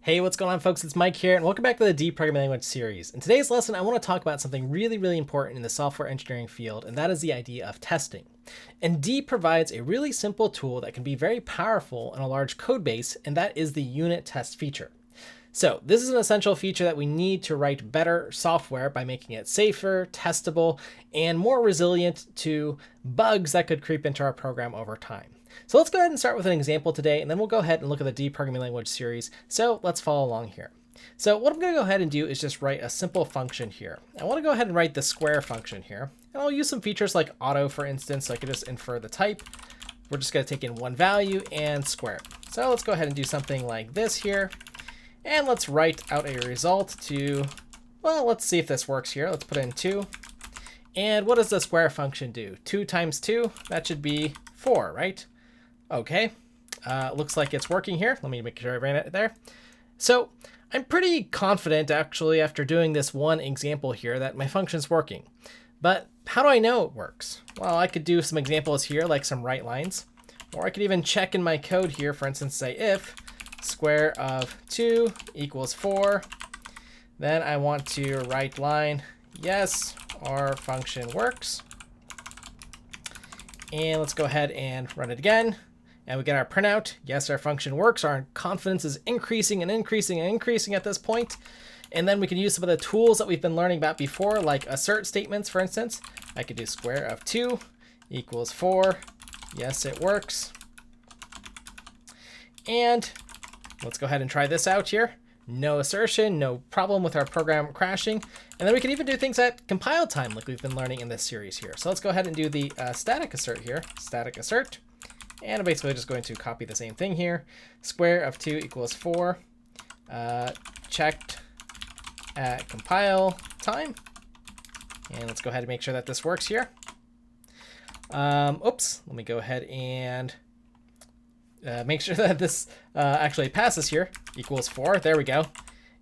Hey, what's going on, folks? It's Mike here, and welcome back to the Deprogramming Language series. In today's lesson, I want to talk about something really important in the software engineering field, and that is the idea of testing. And D provides a really simple tool that can be very powerful in a large code base, and that is the unit test feature. So this is an essential feature that we need to write better software by making it safer, testable, and more resilient to bugs that could creep into our program over time. So let's go ahead and start with an example today, and then we'll go ahead and look at the Deprogramming Language series. So let's follow along here. So what I'm going to go ahead and do is just write a simple function here. I want to go ahead and write the square function here. And I'll use some features like auto, for instance, so I can just infer the type. We're just going to take in one value and square it. So let's go ahead and do something like this here. And let's write out a result to, well, let's see if this works here. Let's put in 2. And what does the square function do? 2 times 2, that should be 4, right? Okay, looks like it's working here. Let me make sure I ran it there. So I'm pretty confident, actually, after doing this one example here, that my function's working. But how do I know it works? Well, I could do some examples here, like some write lines. Or I could even check in my code here, for instance, say if square of 2 equals 4. Then I want to write line, yes, our function works. And let's go ahead and run it again. And we get our printout. Yes, our function works. Our confidence is increasing and increasing and increasing at this point. And then we can use some of the tools that we've been learning about before, like assert statements, for instance. I could do square of 2 equals 4. Yes, it works. And let's go ahead and try this out here. No assertion, no problem with our program crashing. And then we can even do things at compile time, like we've been learning in this series here. So let's go ahead and do the static assert here. Static assert. And I'm basically just going to copy the same thing here. Square of 2 equals 4. Checked at compile time. And let's go ahead and make sure that this works here. Oops, let me go ahead and make sure that this actually passes here. Equals 4, there we go.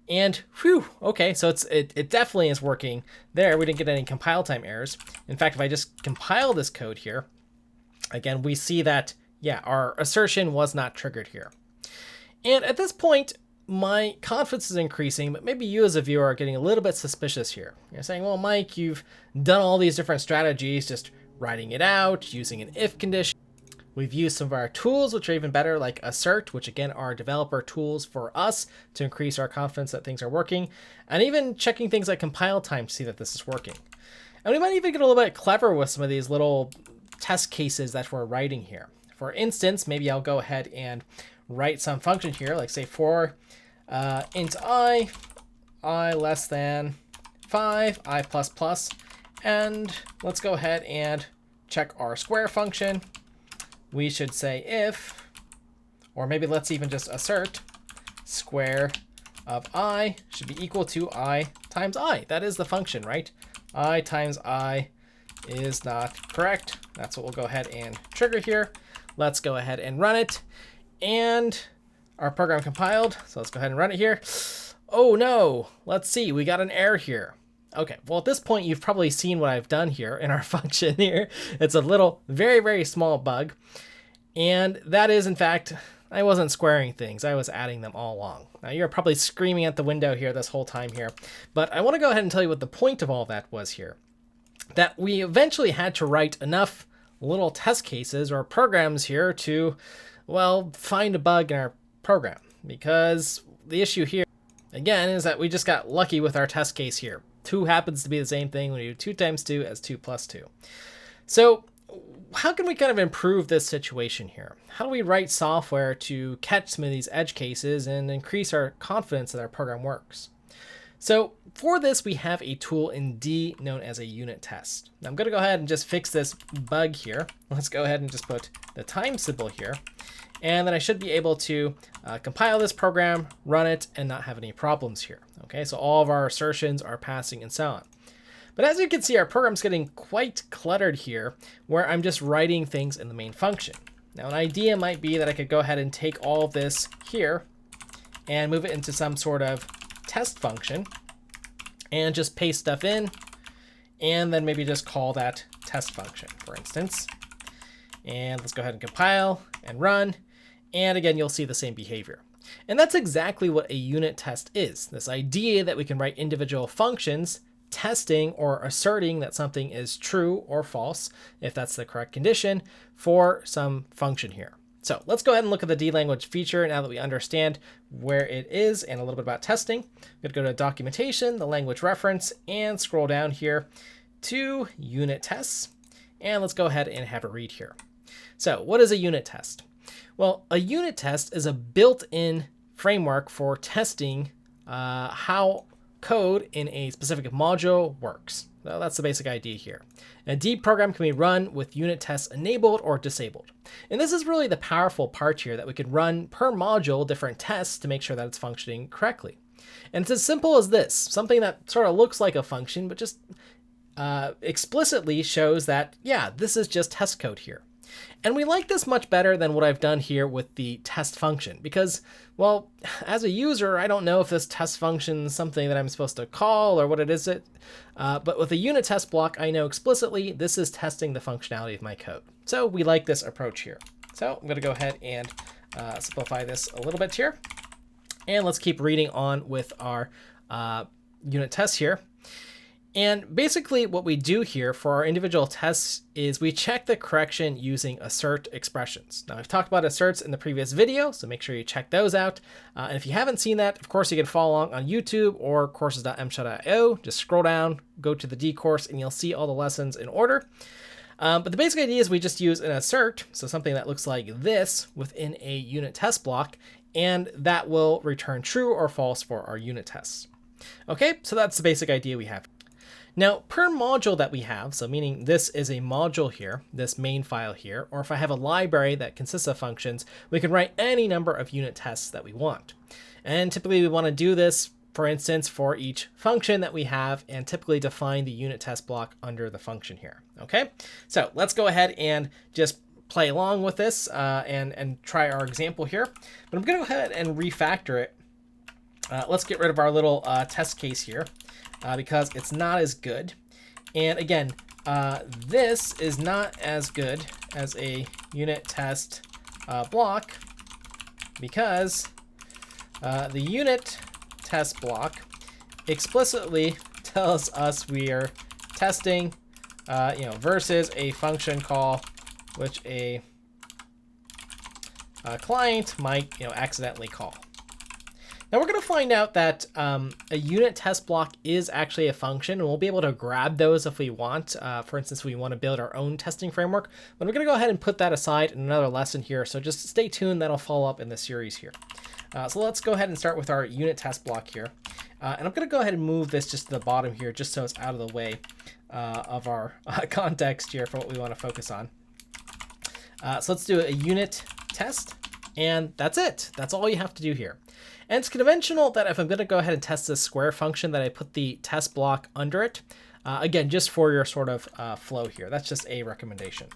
And whew, okay, so it definitely is working there. We didn't get any compile time errors. In fact, if I just compile this code here, again, we see that, yeah, our assertion was not triggered here. And at this point, my confidence is increasing, but maybe you as a viewer are getting a little bit suspicious here. You're saying, well, Mike, you've done all these different strategies, just writing it out, using an if condition. We've used some of our tools, which are even better, like assert, which again are developer tools for us to increase our confidence that things are working, and even checking things like compile time to see that this is working. And we might even get a little bit clever with some of these little test cases that we're writing here. For instance, maybe I'll go ahead and write some function here, like say for int I less than 5, I plus plus, and let's go ahead and check our square function. We should say if, or maybe let's even just assert square of I should be equal to I times I. That is the function, right? I times I is not correct. That's what we'll go ahead and trigger here. Let's go ahead and run it. And our program compiled. So let's go ahead and run it here. Oh no, let's see, we got an error here. Okay, well at this point you've probably seen what I've done here in our function here. It's a little, very small bug. And that is, in fact, I wasn't squaring things, I was adding them all along. Now you're probably screaming at the window here this whole time here, but I want to go ahead and tell you what the point of all that was here. That we eventually had to write enough little test cases or programs here to, well, find a bug in our program. Because the issue here, again, is that we just got lucky with our test case here. 2 happens to be the same thing when you do 2 times 2 as 2 plus 2. So how can we kind of improve this situation here? How do we write software to catch some of these edge cases and increase our confidence that our program works? So for this, we have a tool in D known as a unit test. Now I'm going to go ahead and just fix this bug here. Let's go ahead and just put the time symbol here. And then I should be able to compile this program, run it, and not have any problems here. Okay, so all of our assertions are passing and so on. But as you can see, our program's getting quite cluttered here, where I'm just writing things in the main function. Now an idea might be that I could go ahead and take all of this here and move it into some sort of test function and just paste stuff in, and then maybe just call that test function, for instance. And let's go ahead and compile and run. And again, you'll see the same behavior. And that's exactly what a unit test is. This idea that we can write individual functions testing or asserting that something is true or false, if that's the correct condition, for some function here. So let's go ahead and look at the D language feature now that we understand where it is and a little bit about testing. We're going to go to documentation, the language reference, and scroll down here to unit tests. And let's go ahead and have a read here. So what is a unit test? Well, a unit test is a built-in framework for testing how code in a specific module works. So that's the basic idea here. A D program can be run with unit tests enabled or disabled. And this is really the powerful part here, that we could run per module different tests to make sure that it's functioning correctly. And it's as simple as this, something that sort of looks like a function, but just explicitly shows that, yeah, this is just test code here. And we like this much better than what I've done here with the test function because, well, as a user, I don't know if this test function is something that I'm supposed to call or what it is. But with a unit test block, I know explicitly this is testing the functionality of my code. So we like this approach here. So I'm going to go ahead and simplify this a little bit here. And let's keep reading on with our unit tests here. And basically what we do here for our individual tests is we check the correction using assert expressions. Now I've talked about asserts in the previous video, so make sure you check those out. And if you haven't seen that, of course, you can follow along on YouTube or courses.msha.io. Just scroll down, go to the D course, and you'll see all the lessons in order. But the basic idea is we just use an assert, so something that looks like this within a unit test block, and that will return true or false for our unit tests. Okay, so that's the basic idea we have. Now, per module that we have, so meaning this is a module here, this main file here, or if I have a library that consists of functions, we can write any number of unit tests that we want. And typically we want to do this, for instance, for each function that we have, and typically define the unit test block under the function here. Okay, so let's go ahead and just play along with this and try our example here. But I'm going to go ahead and refactor it. Let's get rid of our little test case here. Because it's not as good. And again, this is not as good as a unit test block because the unit test block explicitly tells us we are testing, versus a function call, which a client might, accidentally call. Now we're going to find out that a unit test block is actually a function, and we'll be able to grab those if we want. For instance, we want to build our own testing framework, but we're going to go ahead and put that aside in another lesson here. So just stay tuned, that'll follow up in the series here. So let's go ahead and start with our unit test block here. And I'm going to go ahead and move this just to the bottom here, just so it's out of the way of our context here for what we want to focus on. So let's do a unit test, and that's it. That's all you have to do here. And it's conventional that if I'm going to go ahead and test this square function, that I put the test block under it. Again, just for your sort of flow here. That's just a recommendation.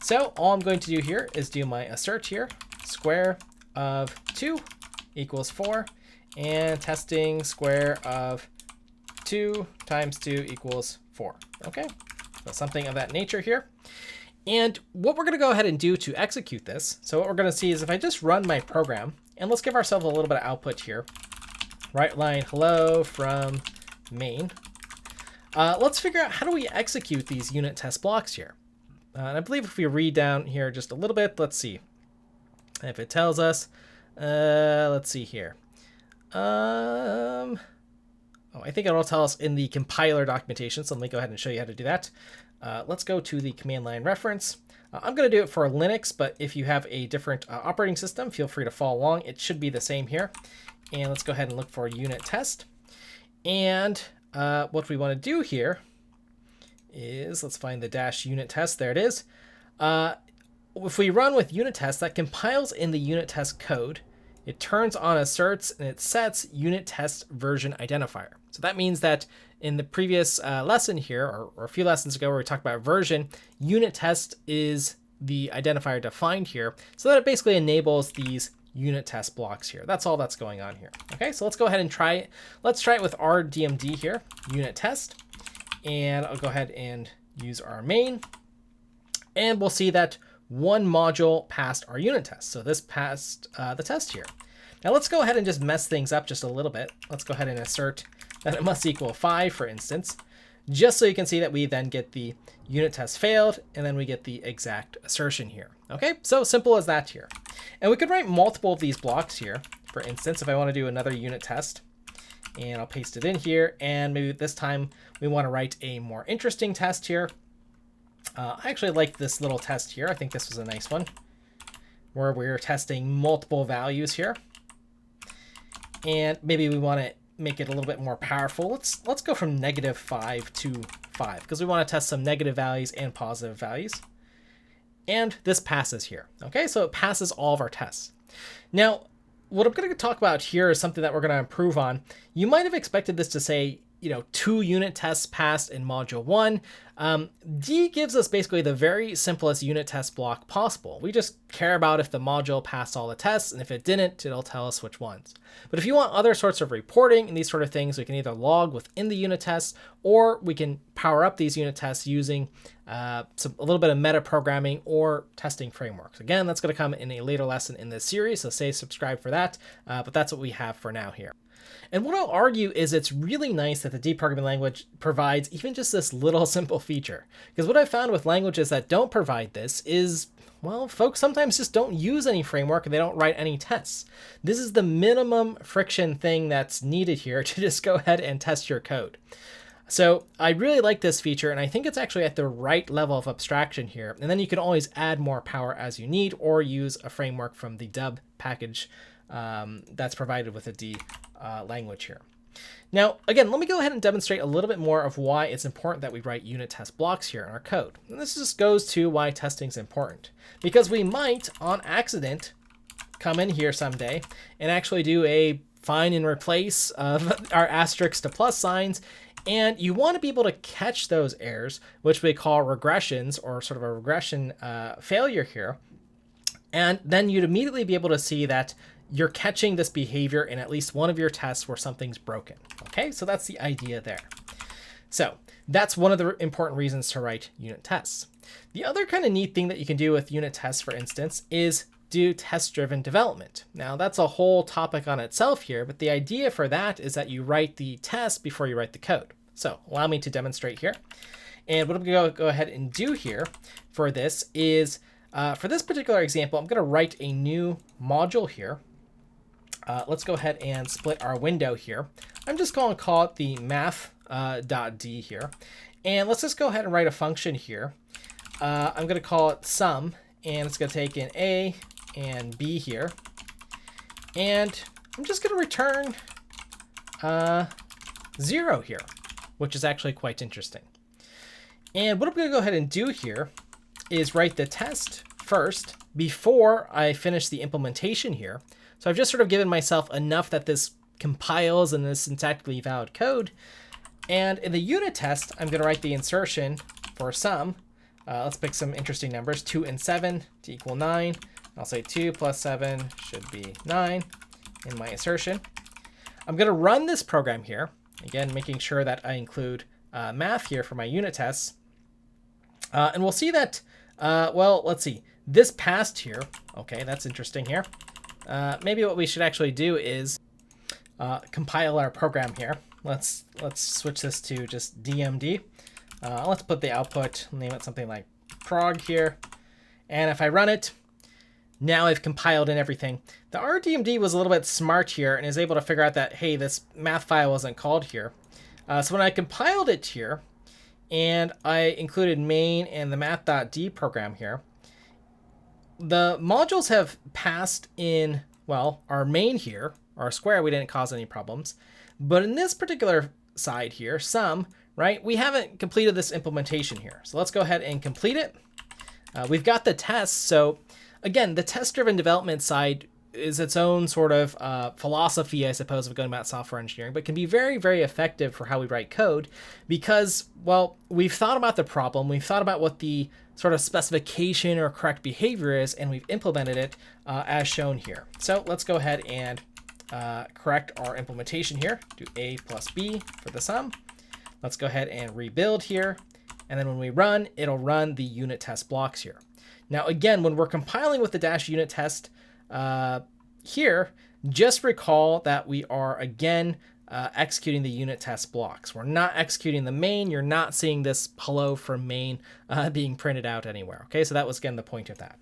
So all I'm going to do here is do my assert here. Square of 2 equals 4. And testing square of 2 times 2 equals 4. Okay, so something of that nature here. And what we're going to go ahead and do to execute this, so what we're going to see is if I just run my program, and let's give ourselves a little bit of output here. Write line hello from main. Let's figure out how do we execute these unit test blocks here. And I believe if we read down here just a little bit, let's see. If it tells us, let's see here. I think it'll tell us in the compiler documentation, so let me go ahead and show you how to do that. Let's go to the command line reference. I'm going to do it for Linux, but if you have a different operating system, feel free to follow along. It should be the same here. And let's go ahead and look for unit test. And what we want to do here is, let's find the dash unit test. There it is. If we run with unit test, that compiles in the unit test code. It turns on asserts, and it sets unit test version identifier. So that means that in the previous lesson here, or a few lessons ago where we talked about version, unit test is the identifier defined here, so that it basically enables these unit test blocks here. That's all that's going on here. Okay, so let's go ahead and try it. Let's try it with our DMD here, unit test, and I'll go ahead and use our main, and we'll see that one module passed our unit test. So this passed the test here. Now let's go ahead and just mess things up just a little bit. Let's go ahead and assert that it must equal 5, for instance, just so you can see that we then get the unit test failed, and then we get the exact assertion here. Okay, so simple as that here. And we could write multiple of these blocks here. For instance, if I want to do another unit test, and I'll paste it in here, and maybe this time we want to write a more interesting test here. I actually like this little test here. I think this was a nice one, where we're testing multiple values here. And maybe we want to make it a little bit more powerful. Let's go from -5 to 5, because we want to test some negative values and positive values. And this passes here. Okay, so it passes all of our tests. Now, what I'm going to talk about here is something that we're going to improve on. You might have expected this to say, 2 unit tests passed in module 1. D gives us basically the very simplest unit test block possible. We just care about if the module passed all the tests, and if it didn't, it'll tell us which ones. But if you want other sorts of reporting and these sort of things, we can either log within the unit tests, or we can power up these unit tests using a little bit of metaprogramming or testing frameworks. Again, that's going to come in a later lesson in this series, so stay subscribed for that. But that's what we have for now here. And what I'll argue is it's really nice that the D programming language provides even just this little simple feature. Because what I've found with languages that don't provide this is, well, folks sometimes just don't use any framework and they don't write any tests. This is the minimum friction thing that's needed here to just go ahead and test your code. So I really like this feature, and I think it's actually at the right level of abstraction here. And then you can always add more power as you need, or use a framework from the dub package that's provided with a D language here. Now, again, let me go ahead and demonstrate a little bit more of why it's important that we write unit test blocks here in our code. And this just goes to why testing is important. Because we might, on accident, come in here someday and actually do a find and replace of our asterisk to plus signs. And you want to be able to catch those errors, which we call regressions, or sort of a regression failure here. And then you'd immediately be able to see that you're catching this behavior in at least one of your tests where something's broken. Okay, so that's the idea there. So that's one of the important reasons to write unit tests. The other kind of neat thing that you can do with unit tests, for instance, is do test-driven development. Now that's a whole topic on itself here, but the idea for that is that you write the test before you write the code. So allow me to demonstrate here. And what I'm going to go ahead and do here for this is, for this particular example, I'm going to write a new module here. Let's go ahead and split our window here. I'm just going to call it the math.d here. And let's just go ahead and write a function here. I'm going to call it sum, and it's going to take in a and b here. And I'm just going to return 0 here, which is actually quite interesting. And what I'm going to go ahead and do here is write the test first before I finish the implementation here. So I've just sort of given myself enough that this compiles in this syntactically valid code. And in the unit test, I'm going to write the insertion for sum. Let's pick some interesting numbers, 2 and 7 to equal 9. I'll say 2 plus 7 should be 9 in my assertion. I'm going to run this program here, again, making sure that I include math here for my unit tests. And we'll see that, well, let's see, this passed here. Okay, that's interesting here. Maybe what we should actually do is compile our program here. Let's switch this to just DMD. Let's put the output, name it something like prog here. And if I run it, now I've compiled in everything. The RDMD was a little bit smart here and is able to figure out that, hey, this math file wasn't called here. So when I compiled it here, and I included main and the math.d program here, the modules have passed in, well, our main here, our square, we didn't cause any problems. But in this particular side here, sum, right, we haven't completed this implementation here. So let's go ahead and complete it. We've got the tests. So again, the test-driven development side is its own sort of philosophy, I suppose, of going about software engineering, but can be very, very effective for how we write code because, well, we've thought about the problem, we've thought about what the sort of specification or correct behavior is, and we've implemented it as shown here. So let's go ahead and correct our implementation here. Do a plus b for the sum. Let's go ahead and rebuild here. And then when we run, it'll run the unit test blocks here. Now, again, when we're compiling with the dash unit test here, just recall that we are again executing the unit test blocks. We're not executing the main. You're not seeing this hello from main being printed out anywhere. Okay, so that was again the point of that.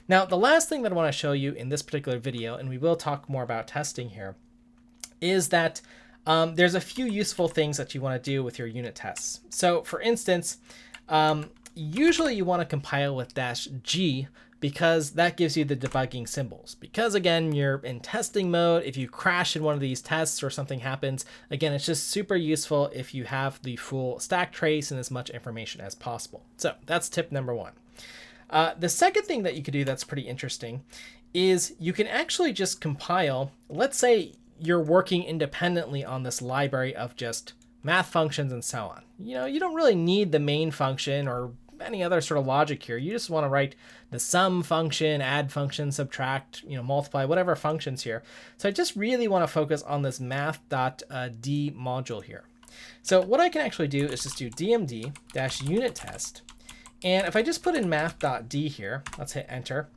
Now, the last thing that I want to show you in this particular video, and we will talk more about testing here, is that there's a few useful things that you want to do with your unit tests. So for instance, usually you want to compile with -G because that gives you the debugging symbols. Because again, you're in testing mode. If you crash in one of these tests or something happens, again, it's just super useful if you have the full stack trace and as much information as possible. So that's tip number one. The second thing that you could do that's pretty interesting is you can actually just compile, let's say you're working independently on this library of just math functions and so on. You know, you don't really need the main function or any other sort of logic here. You just want to write the sum function, add function, subtract, multiply, whatever functions here. So I just really want to focus on this math.d module here. So what I can actually do is just do dmd-unittest. And if I just put in math.d here, let's hit enter,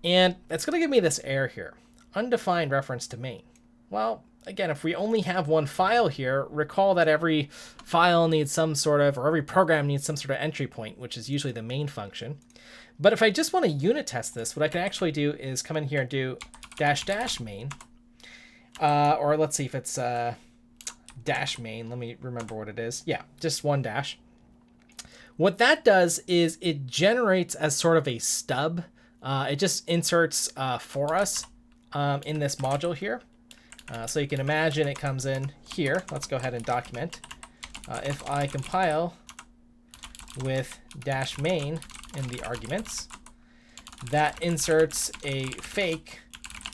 and it's going to give me this error here, undefined reference to main. Well, again, if we only have one file here, recall that every file needs some sort of, or every program needs some sort of entry point, which is usually the main function. But if I just want to unit test this, what I can actually do is come in here and do --main, or let's see if it's dash main. Let me remember what it is. Yeah, just one dash. What that does is it generates as sort of a stub. It just inserts for us in this module here. So you can imagine it comes in here. Let's go ahead and document. If I compile with -main in the arguments, that inserts a fake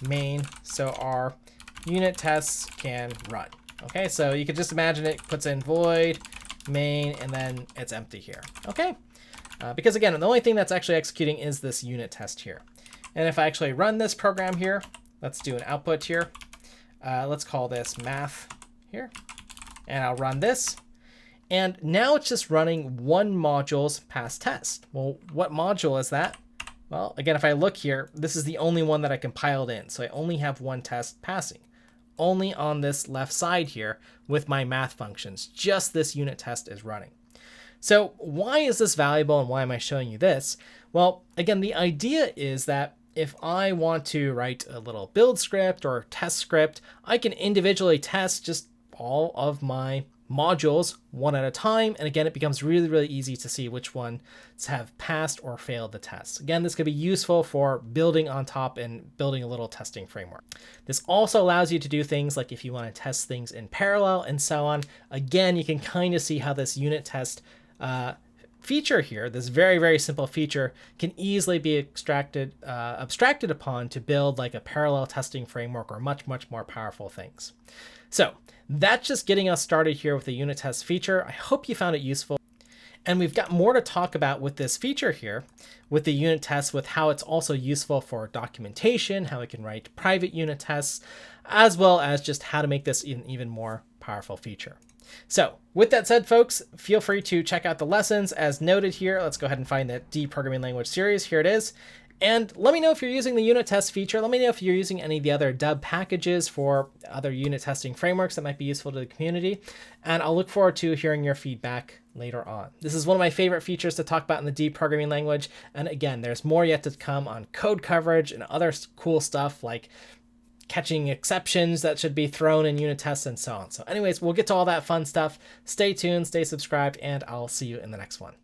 main so our unit tests can run. Okay, so you can just imagine it puts in void main and then it's empty here. Okay, because again, the only thing that's actually executing is this unit test here. And if I actually run this program here, let's do an output here. Let's call this math here, and I'll run this. And now it's just running one module's pass test. Well, what module is that? Well, again, if I look here, this is the only one that I compiled in. So I only have one test passing, only on this left side here with my math functions. Just this unit test is running. So why is this valuable and why am I showing you this? Well, again, the idea is that if I want to write a little build script or test script, I can individually test just all of my modules one at a time. And again, it becomes really, really easy to see which ones have passed or failed the test. Again, this could be useful for building on top and building a little testing framework. This also allows you to do things like if you want to test things in parallel and so on. Again, you can kind of see how this unit test feature here, this very, very simple feature, can easily be abstracted upon to build like a parallel testing framework or much, much more powerful things. So that's just getting us started here with the unit test feature. I hope you found it useful. And we've got more to talk about with this feature here, with the unit tests, with how it's also useful for documentation, how we can write private unit tests, as well as just how to make this an even more powerful feature. So with that said, folks, feel free to check out the lessons as noted here. Let's go ahead and find that D programming language series. Here it is. And let me know if you're using the unit test feature. Let me know if you're using any of the other dub packages for other unit testing frameworks that might be useful to the community. And I'll look forward to hearing your feedback later on. This is one of my favorite features to talk about in the D programming language. And again, there's more yet to come on code coverage and other cool stuff like catching exceptions that should be thrown in unit tests and so on. So anyways, we'll get to all that fun stuff. Stay tuned, stay subscribed, and I'll see you in the next one.